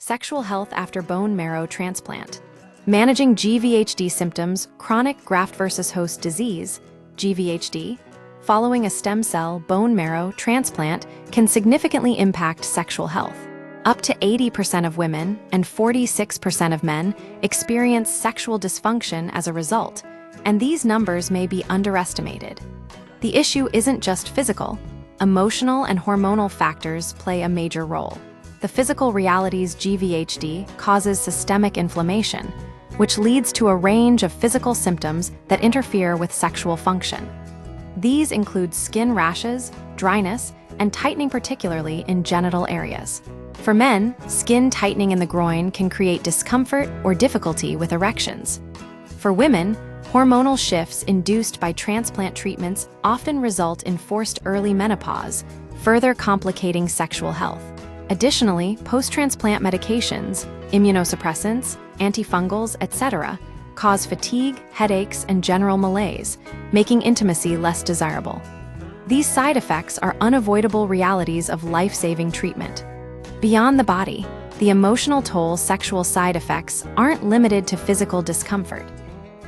Sexual health after bone marrow transplant. Managing GVHD symptoms, chronic graft-versus-host disease, GVHD, following a stem cell bone marrow transplant can significantly impact sexual health. Up to 80% of women and 46% of men experience sexual dysfunction as a result, and these numbers may be underestimated. The issue isn't just physical. Emotional and hormonal factors play a major role. The physical reality's GVHD causes systemic inflammation, which leads to a range of physical symptoms that interfere with sexual function. These include skin rashes, dryness, and tightening, particularly in genital areas. For men, skin tightening in the groin can create discomfort or difficulty with erections. For women, hormonal shifts induced by transplant treatments often result in forced early menopause, further complicating sexual health. Additionally, post-transplant medications, immunosuppressants, antifungals, etc., cause fatigue, headaches, and general malaise, making intimacy less desirable. These side effects are unavoidable realities of life-saving treatment. Beyond the body, the emotional toll sexual side effects aren't limited to physical discomfort.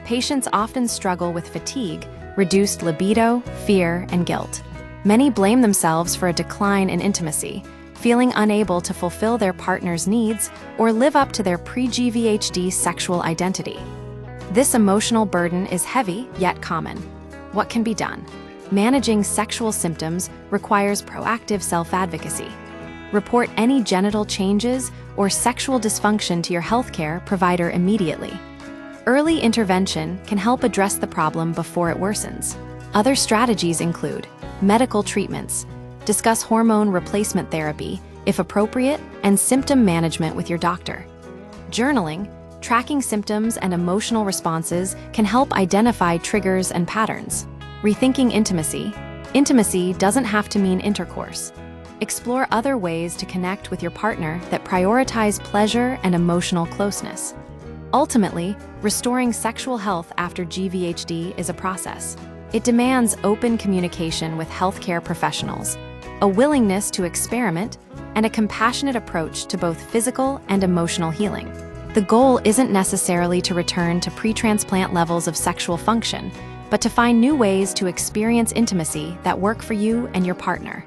Patients often struggle with fatigue, reduced libido, fear, and guilt. Many blame themselves for a decline in intimacy, feeling unable to fulfill their partner's needs or live up to their pre-GVHD sexual identity. This emotional burden is heavy yet common. What can be done? Managing sexual symptoms requires proactive self-advocacy. Report any genital changes or sexual dysfunction to your healthcare provider immediately. Early intervention can help address the problem before it worsens. Other strategies include medical treatments. Discuss hormone replacement therapy, if appropriate, and symptom management with your doctor. Journaling, tracking symptoms and emotional responses can help identify triggers and patterns. Rethinking intimacy. Intimacy doesn't have to mean intercourse. Explore other ways to connect with your partner that prioritize pleasure and emotional closeness. Ultimately, restoring sexual health after GVHD is a process. It demands open communication with healthcare professionals, a willingness to experiment, and a compassionate approach to both physical and emotional healing. The goal isn't necessarily to return to pre-transplant levels of sexual function, but to find new ways to experience intimacy that work for you and your partner.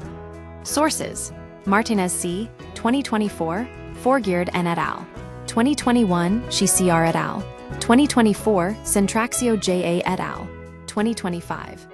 Sources: Martinez C., 2024, Forgeard and et al. 2021, Shiciar et al. 2024, Centraxio J.A. et al. 2025.